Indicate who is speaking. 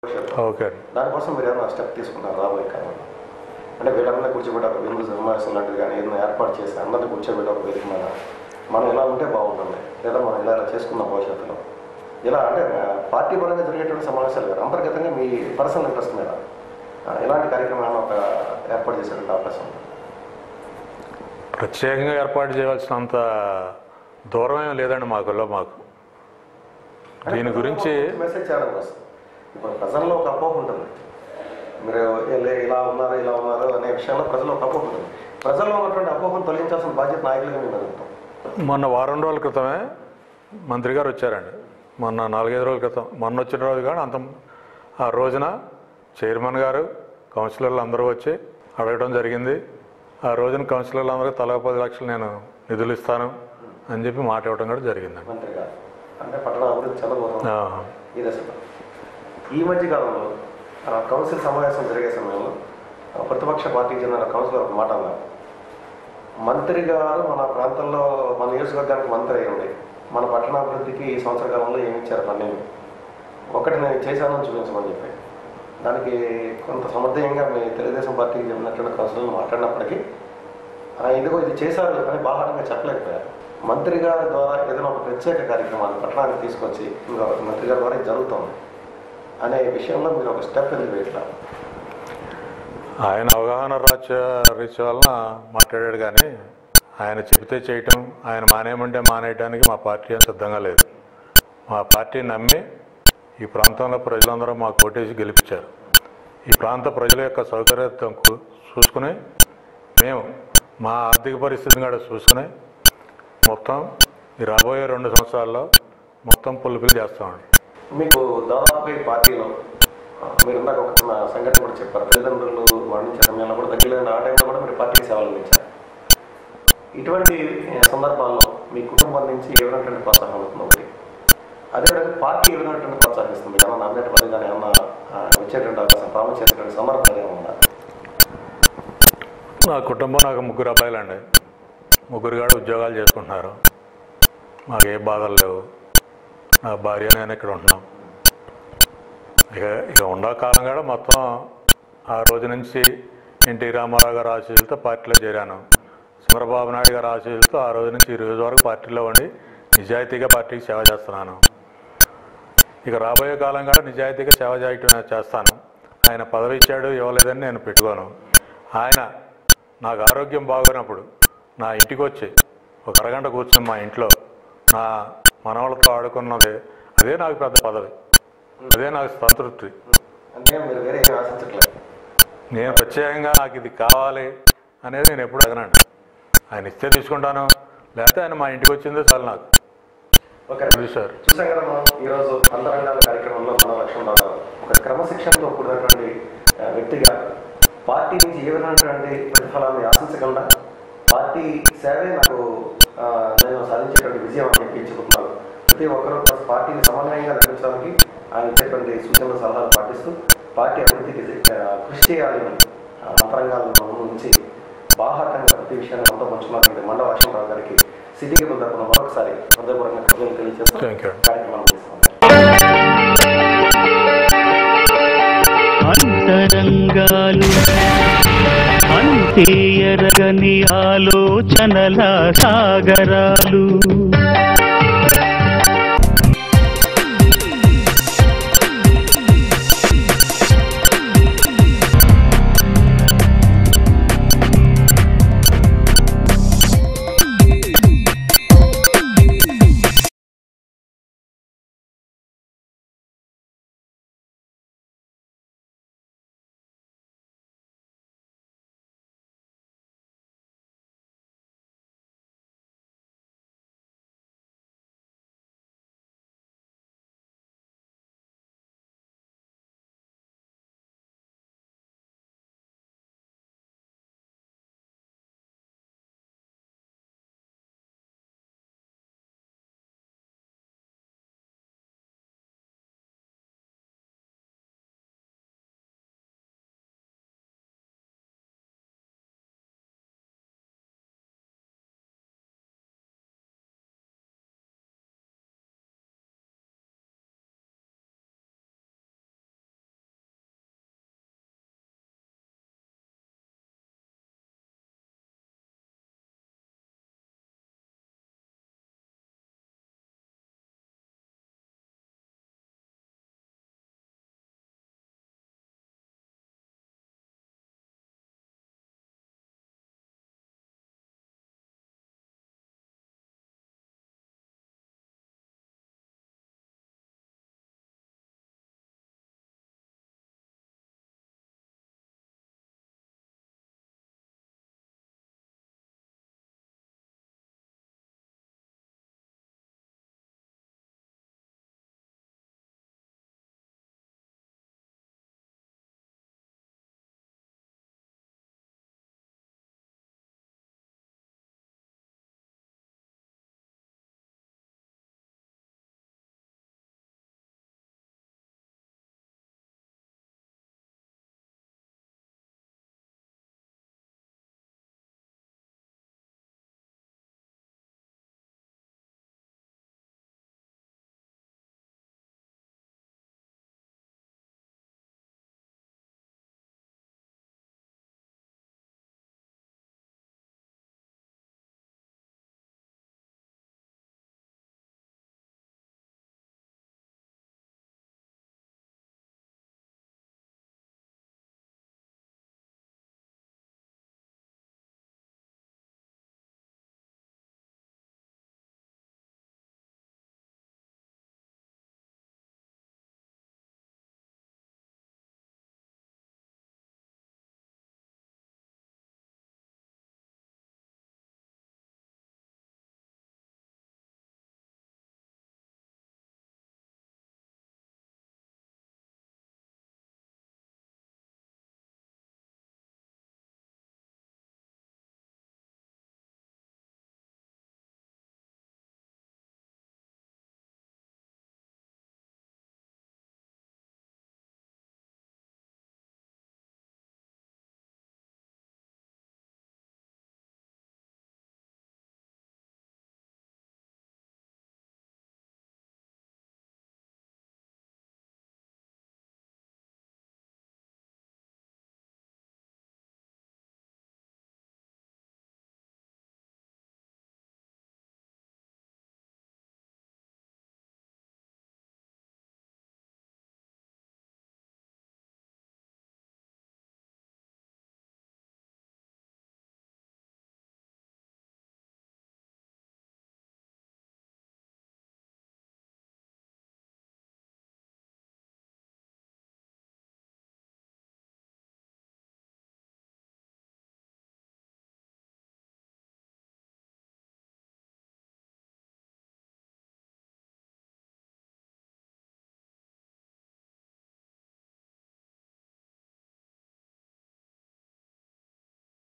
Speaker 1: Okay.
Speaker 2: దానికోసం మీరు ఏమైనా స్టెప్ తీసుకున్నారు రాబోయే కాలంలో? అంటే వీళ్ళందరినీ కూర్చోబెట్టి ఒక విందు సమావేశం లాంటిది కానీ ఏదైనా ఏర్పాటు చేసి అందరినీ కూర్చోబెట్టి ఒక వేదిక మీద మనం ఇలా ఉంటే బాగుంటుంది, లేదా మనం ఇలా చేసుకుందాం భవిష్యత్తులో, ఇలా అంటే పార్టీ పరంగా జరిగేటువంటి సమావేశాలు గారు అంతర్గతంగా మీ పర్సనల్ ఇంట్రెస్ట్ మీద ఇలాంటి కార్యక్రమాలను ఒక ఏర్పాటు చేసేటువంటి అవకాశం ఉంది?
Speaker 1: ప్రత్యేకంగా ఏర్పాటు చేయవలసినంత దూరం ఏం లేదండి మాకు దీని గురించి
Speaker 2: మెసేజ్ చేయడం కోసం. ఇప్పుడు ప్రజల్లో ఒక అపోహ ఉంటుంది, మీరు ఇలా ఉన్నారు అనే విషయంలో ప్రజల్లో ఒక అపోహ ఉంటుంది. ప్రజల్లో ఉన్నటువంటి అపోహను తొలగించాల్సిన బాధ్యత నాయకులుగా మేము అడుగుతాం.
Speaker 1: మొన్న వారం రోజుల క్రితమే మంత్రి గారు వచ్చారండి. మొన్న 4-5 రోజుల క్రితం మొన్న వచ్చిన రోజు కానీ ఆ రోజున చైర్మన్ గారు కౌన్సిలర్లు అందరూ వచ్చి అడగడం జరిగింది. ఆ రోజున కౌన్సిలర్లు అందరూ తలా 10 లక్షలు నేను నిధులు ఇస్తాను అని చెప్పి మాట ఇవ్వడం కూడా జరిగిందండి.
Speaker 2: మంత్రి గారు అంటే పట్టణ అభివృద్ధి చదవబోతుంది ఈ దశలో. ఈ మధ్య కాలంలో కౌన్సిల్ సమావేశం జరిగే సమయంలో ప్రతిపక్ష పార్టీకి చెందిన కౌన్సిలర్ ఒక మాట అన్నారు, మంత్రి గారు మన ప్రాంతంలో మన నియోజకవర్గానికి మంత్రి అయ్యండి, మన పట్టణాభివృద్ధికి ఈ సంవత్సర కాలంలో ఏమి ఇచ్చారు పని ఒకటి నేను చేశానని చూపించమని చెప్పి. దానికి కొంత సమర్థంగా మీ తెలుగుదేశం పార్టీకి చెందినటువంటి కౌన్సిలర్లు మాట్లాడినప్పటికీ ఎందుకో ఇది చేశారు అని బాహాటంగా చెప్పలేకపోయారు. మంత్రి గారి ద్వారా ఏదైనా ఒక ప్రత్యేక కార్యక్రమాన్ని పట్టణానికి తీసుకొచ్చి ఇంకా మంత్రి గారి ద్వారా జరుగుతుంది అనే విషయంలో మీరు ఒక స్టెప్ ఎందుకు వేయట్లా?
Speaker 1: ఆయన అవగాహన రీచ్ వలన మాట్లాడాడు, కానీ ఆయన చెబితే చేయటం, ఆయన మానేయమంటే మానేయడానికి మా పార్టీ ఏం సిద్ధంగా లేదు. మా పార్టీ నమ్మి ఈ ప్రాంతంలో ప్రజలందరూ మాకు ఓటేసి గెలిపించారు. ఈ ప్రాంత ప్రజల యొక్క సౌకర్యం చూసుకుని మేము మా ఆర్థిక పరిస్థితిని కూడా చూసుకుని మొత్తం ఈ రాబోయే 2 సంవత్సరాల్లో మొత్తం పుల్లిపిల్లి చేస్తామండి.
Speaker 2: మీకు దాదాపు ఈ పార్టీలో మీరు ఇందాక ఒక చిన్న సంఘటన కూడా చెప్పారు, తల్లిదండ్రులు మరణించే సమయంలో కూడా దగ్గర ఆ టైంలో కూడా మీరు పార్టీకి సేవలు అందించారు. ఇటువంటి సందర్భాల్లో మీ కుటుంబం నుంచి ఏ విధమైనటువంటి ప్రోత్సాహం అవుతుంది ఒకటి, అదేవిధంగా పార్టీ ఏ విధమైనటువంటి ప్రోత్సహిస్తుంది? ఏమన్నా నామినేట్ పని కానీ ఏమన్నా వచ్చేటువంటి అవకాశం ప్రాముఖ్యమైనటువంటి సందర్భాలు ఏమన్నా?
Speaker 1: నా కుటుంబం నాకు 3 అబ్బాయిలండి, 3 కూడా ఉద్యోగాలు చేసుకుంటున్నారు. మాకు ఏ బాధలు లేవు. నా భార్య నేను ఇక్కడ ఉంటున్నాం. ఇక ఉండే కాలం కూడా మొత్తం ఆ రోజు నుంచి ఎన్టీ రామారావు గారు ఆశీస్సులతో పార్టీలో చేరాను. చంద్రబాబు నాయుడు గారు ఆశీస్సులతో ఆ రోజు నుంచి ఈ రోజు వరకు పార్టీలో ఉండి నిజాయితీగా పార్టీకి సేవ చేస్తున్నాను. ఇక రాబోయే కాలం కూడా నిజాయితీగా సేవ చేస్తాను. ఆయన పదవి ఇచ్చాడు ఇవ్వలేదని నేను పెట్టుకోను. ఆయన నాకు ఆరోగ్యం బాగున్నప్పుడు నా ఇంటికి వచ్చి ఒక అరగంట కూర్చుని మా ఇంట్లో నా మనవాళ్ళతో ఆడుకున్నదే అదే నాకు పెద్ద పదవి, అదే నాకు సంతృప్తి.
Speaker 2: అంటే మీరు వేరే ఆశించట్లేదు.
Speaker 1: నేను ప్రత్యేకంగా నాకు ఇది కావాలి అనేది నేను ఎప్పుడు అడగనండి. ఆయన ఇస్తే తీసుకుంటాను, లేకపోతే ఆయన మా ఇంటికి వచ్చిందే చాలు నాకు.
Speaker 2: ఓకే సార్, చూసాం కదా మనం ఈరోజు అంతరంగాల కార్యక్రమంలో మన లక్ష్మణ రావు ఒక క్రమశిక్షణతో కూడినటువంటి వ్యక్తిగా పార్టీ నుంచి ఏ విధమైనటువంటి ప్రతిఫలాన్ని ఆశించకుండా పార్టీ సేవే నాకు నేను సాధించేటువంటి విజయం అని చెప్పించుకుంటున్నాను. ప్రతి ఒక్కరూ పార్టీని సమన్వయంగా నడిపించడానికి ఆయన ఇచ్చేటువంటి సూచనలు సలహాలు పాటిస్తూ పార్టీ అభివృద్ధికి కృషి చేయాలని అంతరంగాల నుంచి బాహాటంగా ప్రతి విషయాన్ని మనతో పంచుకున్నటువంటి మండల లక్ష్మణరావు గారికి సిటీ కేబుల్ తరపున మరొకసారి హృదయపూర్వకంగా కృతజ్ఞతలు తెలియజేస్తూ కార్యక్రమాలు చేస్తున్నాం.
Speaker 3: అంతరంగాలు అంతే ఎరగని ఆలోచనల సాగరాలు